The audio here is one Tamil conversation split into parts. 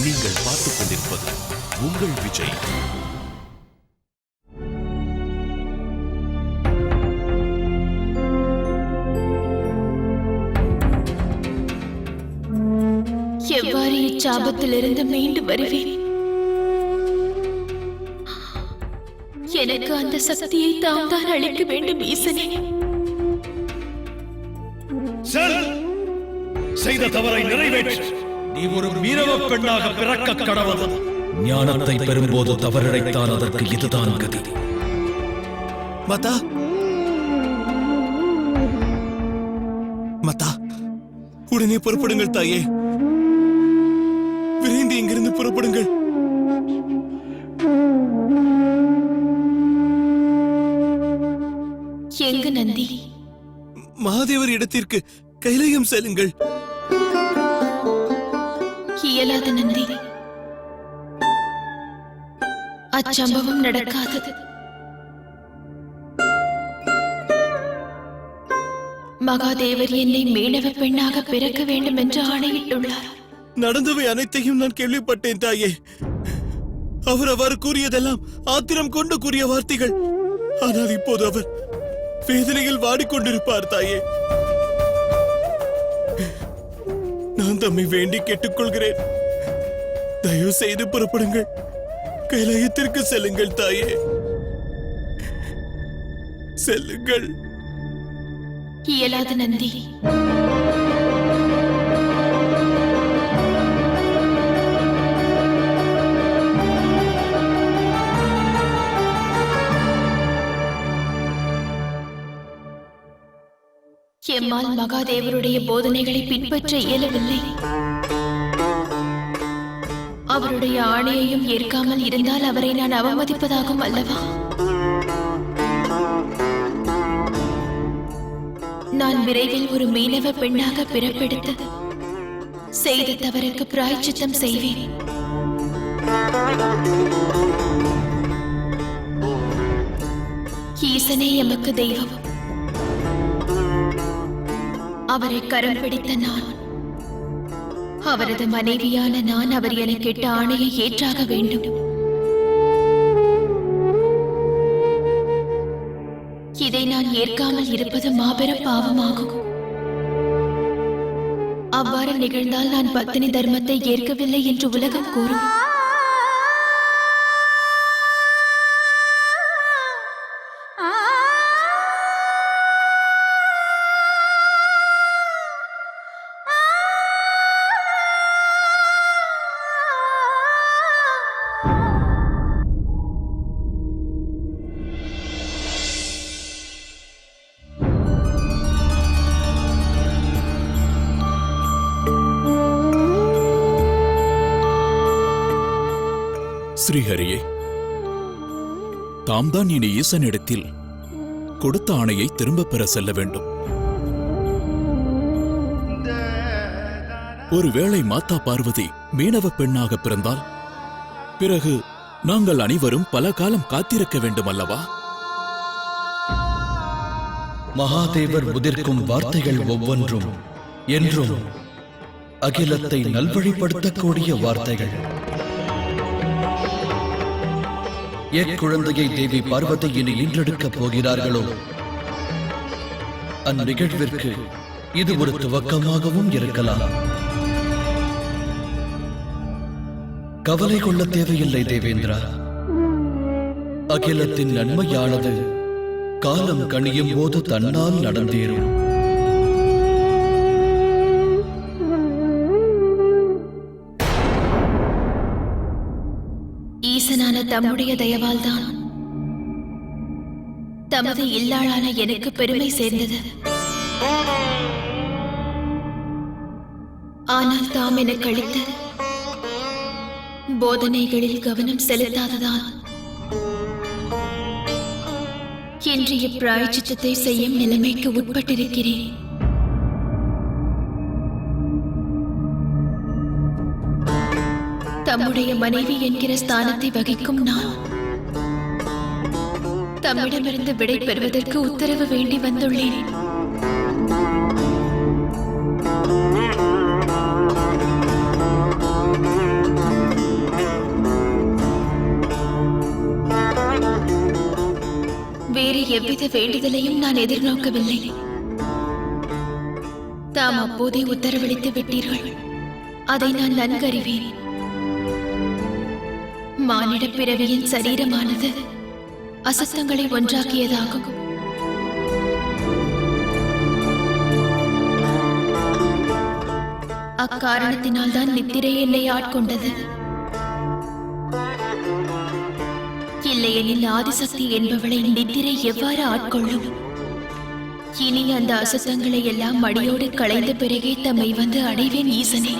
நீங்கள் பார்த்துக் கொண்டிருப்பது உங்கள் விஜய். எவ்வாறு இச்சாபத்திலிருந்து மீண்டு வருவேன்? எனக்கு அந்த சக்தியை தாம் தான் அளிக்க வேண்டும் ஈசனே. செய்த தவறை நிறைவேற்று. நீ ஒரு மீனவ பெண்ணாக பிறக்க கடவுள். ஞானத்தை பெறும்போது தவறிழைத்தான், அதற்கு இதுதான் கதி. மாதா, மாதா, உடனே புறப்படுங்கள் தாயே. விரைந்து இங்கிருந்து புறப்படுங்கள். எங்கு நந்தி? மகாதேவர் இடத்திற்கு கைலாயம் செல்லுங்கள். இயலாத நந்தி, அச்சம்பவம் நடக்காதது. மகாதேவர் என்னை மீனவ பெண்ணாக பிறக்க வேண்டும் என்று ஆணையிட்டுள்ளார். நடந்தவை அனைத்தையும் நான் கேள்விப்பட்டேன் தாயே. அவர் அவ்வாறு கூறியதெல்லாம் ஆத்திரம் கொண்டு கூறிய வார்த்தைகள். ஆனால் இப்போது அவர் வேதனையில் வாடிக்கொண்டிருப்பார் தாயே. நான் தம்மை வேண்டி கேட்டுக்கொள்கிறேன், தயவு செய்து புறப்படுங்கள். கைலாயத்திற்கு செல்லுங்கள் தாயே, செல்லுங்கள். இயலாத நந்தி. எம்மால் மகாதேவருடைய போதனைகளை பின்பற்ற இயலவில்லை. அவருடைய ஆணையையும் ஏற்காமல் இருந்தால் அவரை நான் அவமதிப்பதாகும் அல்லவா? நான் விரைவில் ஒரு மீனவ பெண்ணாக பிறப்பெடுத்து செய்த தவறுக்கு பிராயச்சித்தம் செய்வேன். ஈசனே எமக்கு தெய்வம். அவரை கரம் பிடித்த நான், அவரது மனைவியான நான், அவர் எனக்கு இட்ட ஆணையை ஏற்றாக வேண்டும். இதை நான் ஏற்காமல் இருப்பது மாபெரும் பாவமாகும். அவ்வாறு நிகழ்ந்தால் நான் பத்தினி தர்மத்தை ஏற்கவில்லை என்று உலகம் கூறும். ஸ்ரீஹரியே, தாம் தான் இனி ஈசனிடத்தில் கொடுத்த ஆணையை திரும்ப பெற செல்ல வேண்டும். ஒருவேளை மாதா பார்வதி மீனவ பெண்ணாக பிறந்தால் பிறகு நாங்கள் அனைவரும் பல காலம் காத்திருக்க வேண்டும் அல்லவா? மகாதேவர் முதிர்க்கும் வார்த்தைகள் ஒவ்வொன்றும் என்றும் அகிலத்தை நல்வழிப்படுத்தக்கூடிய வார்த்தைகள். எக்குழந்தையை தேவி பார்வதி இனி ஈன்றெடுக்கப் போகிறார்களோ, அந்நிகழ்விற்கு இது ஒரு துவக்கமாகவும் இருக்கலாம். கவலை கொள்ள தேவையில்லை தேவேந்திரா. அகிலத்தின் நன்மையானது காலம் கணியும் போது தன்னால் நடந்தேறும். ஈசனான தம்முடைய தயவால் தான் தமது இல்லாளான எனக்கு பெருமை சேர்ந்தது. ஆனால் தாம் எனக்கு அளித்த போதனைகளில் கவனம் செலுத்தாததால் இன்றைய பிராயச்சித்தத்தை செய்யும் நிலைமைக்கு உட்பட்டிருக்கிறேன். தம்முடைய மனைவி என்கிற ஸ்தானத்தை வகிக்கும் நான் தம்மிடமிருந்து விடை பெறுவதற்கு உத்தரவு வேண்டி வந்துள்ளேன். எவ்வித வேண்டுதலையும் நான் எதிர்நோக்கவில்லை. தாம் அப்போதே உத்தரவளித்து விட்டீர்கள். அதை நான் நன்கறிவேன். மானிட பிறவியின் சரீரமானது அசுத்தங்களை ஒன்றாக்கியதாகும். அக்காரணத்தினால் தான் நித்திரை என்னை ஆட்கொண்டது. இல்லையெனில் ஆதிசக்தி என்பவளை நித்திரை எவ்வாறு ஆட்கொள்ளும்? இனி அந்த அசுத்தங்களை எல்லாம் மடியோடு களைந்த பிறகே தம்மை வந்து அடைவேன் ஈசனே.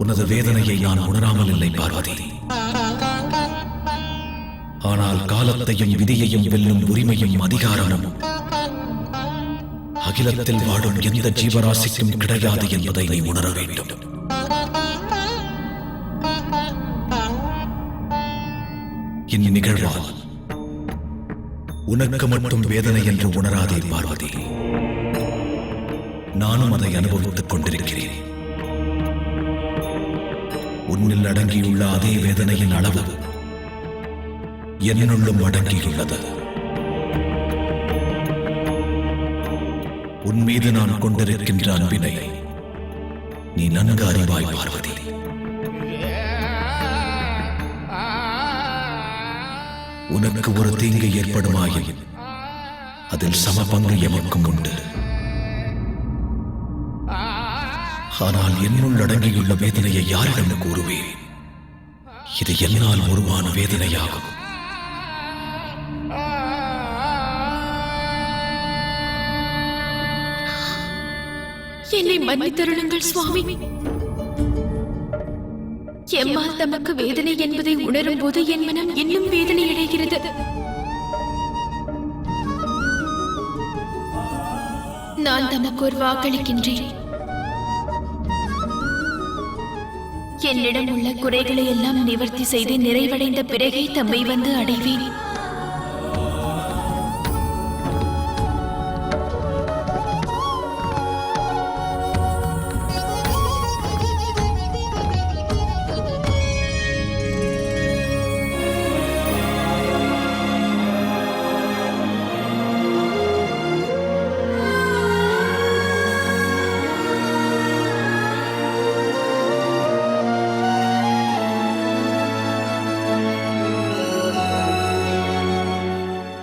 உனது வேதனையை நான் உணராமல் இல்லை பார்வதி. ஆனால் காலத்தையும் விதியையும் வெல்லும் உரிமையும் அதிகாரமும் அகிலத்தில் வாழும் எந்த ஜீவராசிக்கும் கிடையாது என்பதை நீ உணர வேண்டும். இந்நிகழ்வால் உனக்கு மட்டும் வேதனை என்று உணராதே பார்வதி. நானும் அதை அனுபவித்துக் கொண்டிருக்கிறேன். உன்னில் அடங்கியுள்ள அதே வேதனையின் அளவு என்னுள்ளும் அடங்கியுள்ளது. உன் மீது நான் கொண்டிருக்கின்ற அன்பினை நீ நன்கு அறிவாய் பார்வதி. உனக்கு ஒரு தீங்கு ஏற்படுமாயின் அதில் சம பங்கு எமக்கும் உண்டு. ஆனால் என்னுள் அடங்கியுள்ள வேதனையை யாரிடம் கூறுவேன்? இது என்னால் உருவான வேதனையாகும். என்னை மன்னித்தருளுங்கள் சுவாமி. எம்மால் தமக்கு வேதனை என்பதை உணரும் போது என் மனம் இன்னும் வேதனை அடைகிறது. நான் தமக்கு ஒரு வாக்களிக்கின்றேன். என்னிடம் உள்ள குறைகளை எல்லாம் நிவர்த்தி செய்து நிறைவடைந்த பிறகே தம்மை வந்து அடைவேன்.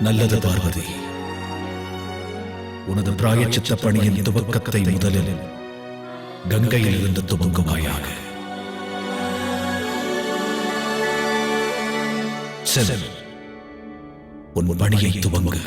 நல்லது பார்வதி. உனது பிராயச்சித்த பணியின் துவக்கத்தை முதலில் கங்கையில் இருந்து துவங்குவாயாக. செல், உன் பணியை துவங்கு.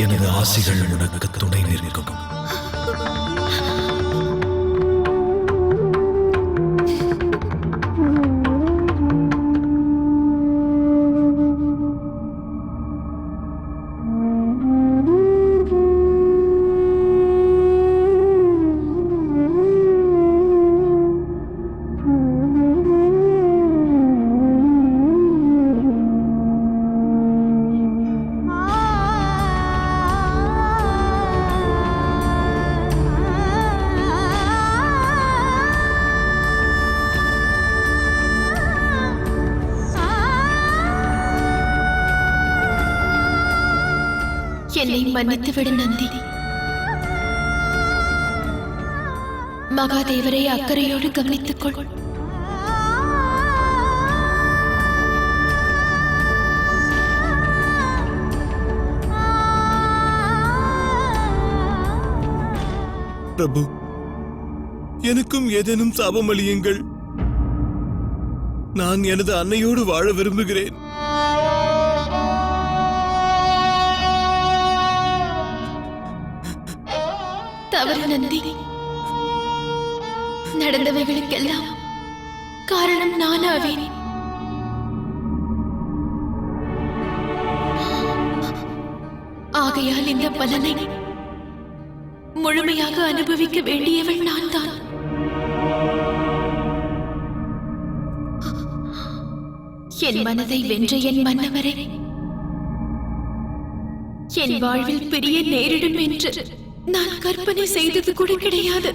எனது ஆசிகள் உனக்கு துணை நிற்கும். என்னை மன்னித்துவிடு நந்தி. மகாதேவரை அக்கறையோடு கவனித்துக் கொள். பிரபு, எனக்கும் ஏதேனும் சாபம் அளியுங்கள். நான் எனது அன்னையோடு வாழ விரும்புகிறேன். தவறு நந்தி. நடந்தவைகளுக்கெல்லாம் காரணம் நானாவேன். ஆகையால் இந்த பலனை முழுமையாக அனுபவிக்க வேண்டியவள் நான் தான். என் மனதை வென்ற என் மன்னவரை என் வாழ்வில் பிரிய நேரிடும் என்று நான் கற்பனை செய்தது கூட கிடையாது.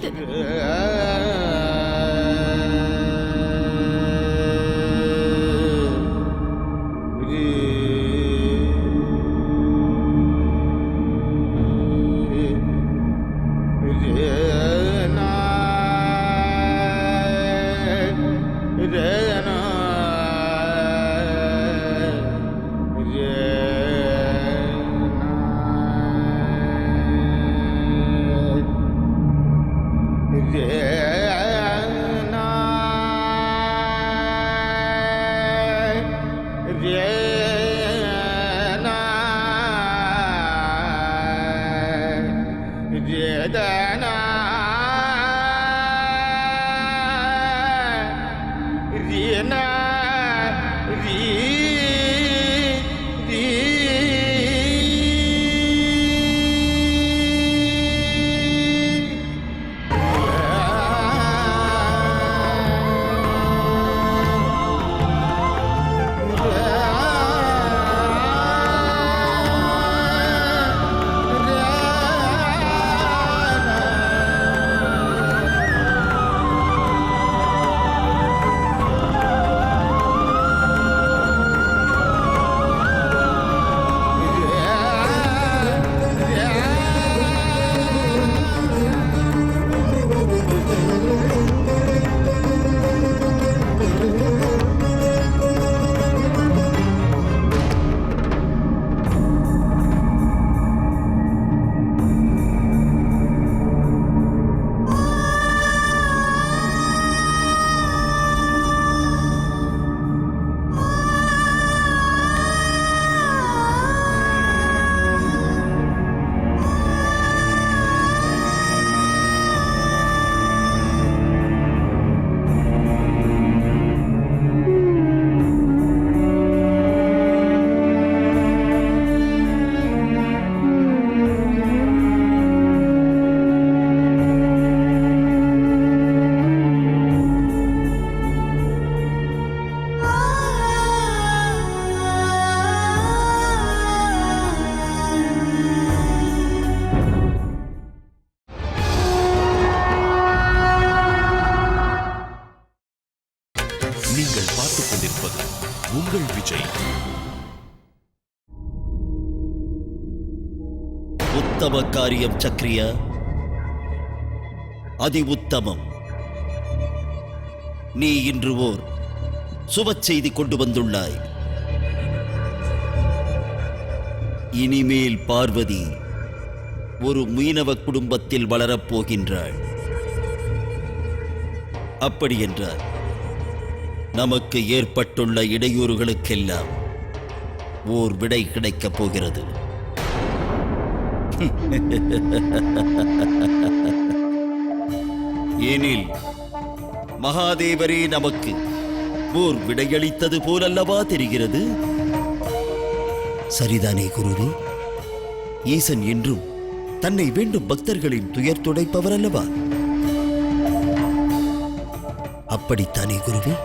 நீங்கள் பார்த்துக் கொண்டிருப்பது உங்கள் விஜய். உத்தம காரியம் சக்ரியா, அதி உத்தமம். நீ இன்று ஓர் சுபச் செய்தி கொண்டு வந்துள்ளாய். இனிமேல் பார்வதி ஒரு மீனவ குடும்பத்தில் வளரப்போகின்றாள். அப்படியென்றால் நமக்கு ஏற்பட்டுள்ள இடையூறுகளுக்கெல்லாம் ஓர் விடை கிடைக்கப் போகிறது. ஏனில் மகாதேவரே நமக்கு ஓர் விடையளித்தது போலல்லவா தெரிகிறது. சரிதானே குருவே? ஈசன் என்றும் தன்னை வேண்டும் பக்தர்களின் துயர் துடைப்பவர் அல்லவா? அப்படித்தானே குருவே?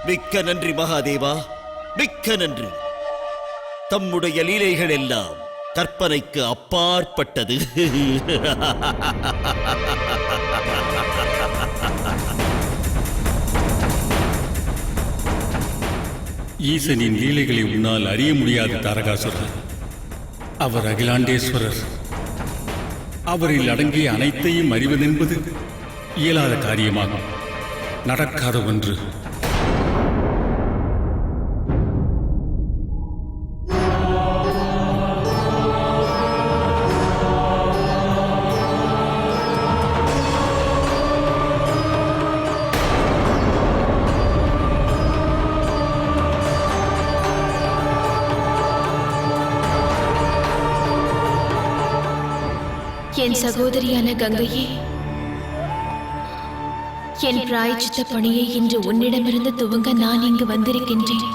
மிக்க நன்றி மகாதேவா, மிக்க நன்றி. தம்முடைய லீலைகள் எல்லாம் கற்பனைக்கு அப்பாற்பட்டது. ஈசனின் லீலைகளை உன்னால் அறிய முடியாத தாரகாசுரர். அவர் அகிலாண்டேஸ்வரர். அவரில் அடங்கிய அனைத்தையும் அறிவதென்பது இயலாத காரியமாகும், நடக்காத ஒன்று. என் சகோதரியான கங்கையே, என் பிராயச்சித்த பணியை இன்று உன்னிடமிருந்து துவங்க நான் இங்கு வந்திருக்கின்றேன்.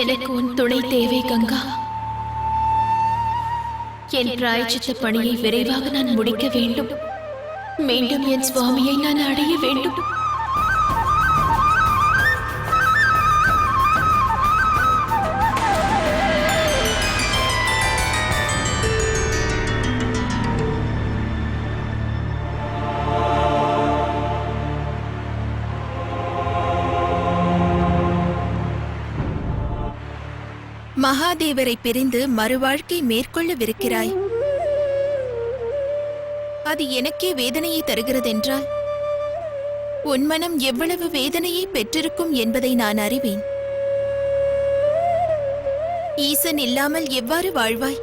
எனக்கு உன் துணை தேவை கங்கா. என் பிராயச்சித்த பணியை விரைவாக நான் முடிக்க வேண்டும். மீண்டும் என் சுவாமியை நான் அடைய வேண்டும். மகாதேவரை பிரிந்து மறுவாழ்க்கை மேற்கொள்ளவிருக்கிறாய். அது எனக்கே வேதனையை தருகிறதென்றால் உன் மனம் எவ்வளவு வேதனையை பெற்றிருக்கும் என்பதை நான் அறிவேன். ஈசன் இல்லாமல் எவ்வாறு வாழ்வாய்?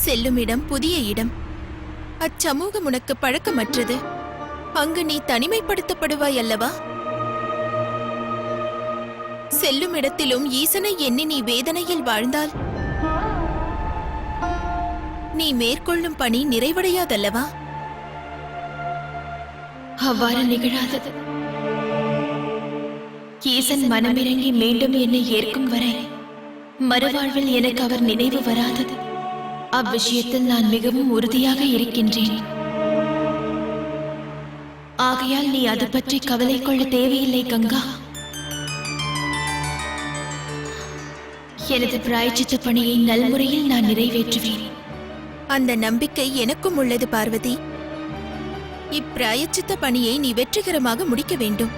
செல்லும் இடம் புதிய இடம். அச்சமூகம் உனக்கு பழக்கமற்றது. அங்கு நீ தனிமைப்படுத்தப்படுவாய் அல்லவா? செல்லும் இடத்திலும் ஈசனை எண்ணி நீ வேதனையில் வாழ்ந்தால் நீ மேற்கொள்ளும் பணி நிறைவடையாதல்லவா? அவ்வாறு நிகழாதது. ஈசன் மனமிறங்கி மீண்டும் என்னை ஏற்கும் வரை மறுவாழ்வில் எனக்கு அவர் நினைவு வராதது. அவ்விஷயத்தில் நான் மிகவும் உறுதியாக இருக்கின்றேன். ஆகையால் நீ அது பற்றி கவலை கொள்ள தேவையில்லை கங்கா. எனது பிராயச்சித்த பணியை நல்முறையில் நான் நிறைவேற்றுவேன். அந்த நம்பிக்கை எனக்கும் உள்ளது பார்வதி. இப்பிராயச்சித்த பணியை நீ வெற்றிகரமாக முடிக்க வேண்டும்.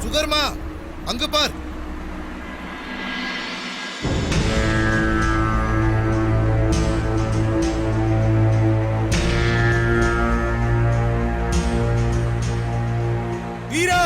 சுகர்மா, அங்கு பார். வீரா!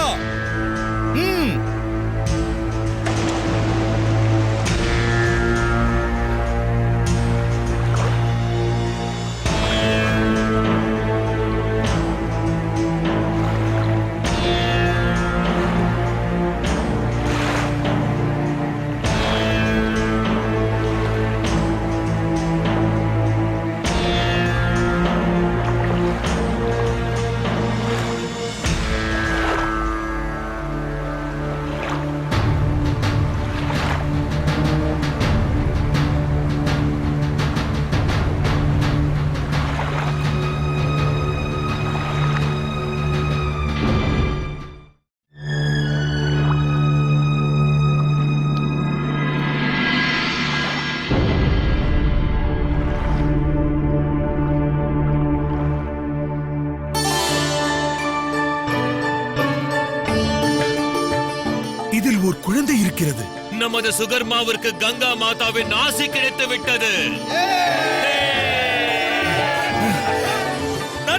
இதில் ஒரு குழந்தை இருக்கிறது. நமது சுகர்மாவிற்கு கங்கா மாதாவின் ஆசி கிடைத்து விட்டது.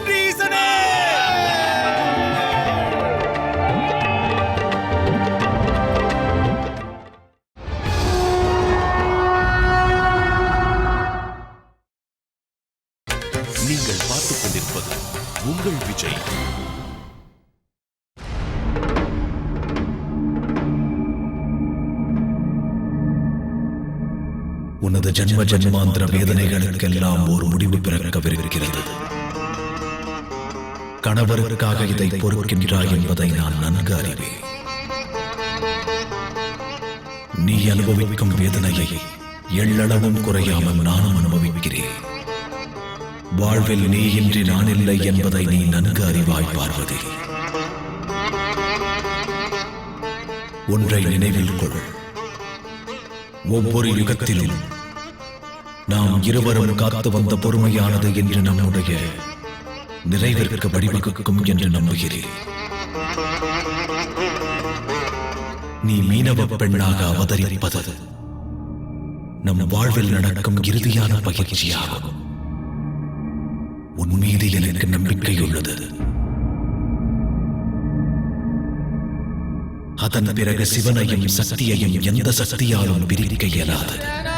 நன்றி ஈசனே. நீங்கள் பார்த்துக் கொண்டிருப்பது உங்கள் விஜய். உனது ஜன்ம ஜன்மாந்திர வேதனைகளுக்கெல்லாம் ஒரு முடிவு பிறக்கவிருக்கிறது. கணவருக்காக இதை பொறுக்கின்றாய் என்பதை நான் நன்கு அறிவேன். நீ அனுபவிக்கும் வேதனையை எள்ளளவும் குறையாமல் நானும் அனுபவிக்கிறேன். வாழ்வில் நீ இன்றி நான் இல்லை என்பதை நீ நன்கு அறிவாய் பார்வதி. ஒன்றை நினைவில் கொள். ஒவ்வொரு யுகத்திலும் நாம் இருவரும் காத்து வந்த பொறுமையானது என்று நம்முடைய நிறைவிற்கு வழிவகுக்கும் என்று நம்புகிறேன். நீ மீனவ பெண்ணாக அவதரிப்பது நம் வாழ்வில் நடக்கும் இறுதியான பயிற்சியாகும். உன் மீது எனக்கு நம்பிக்கை உள்ளது. அதன் பிறகு சிவனையும் சக்தியையும் எந்த சக்தியாலும் பிரிக்க இயலாது.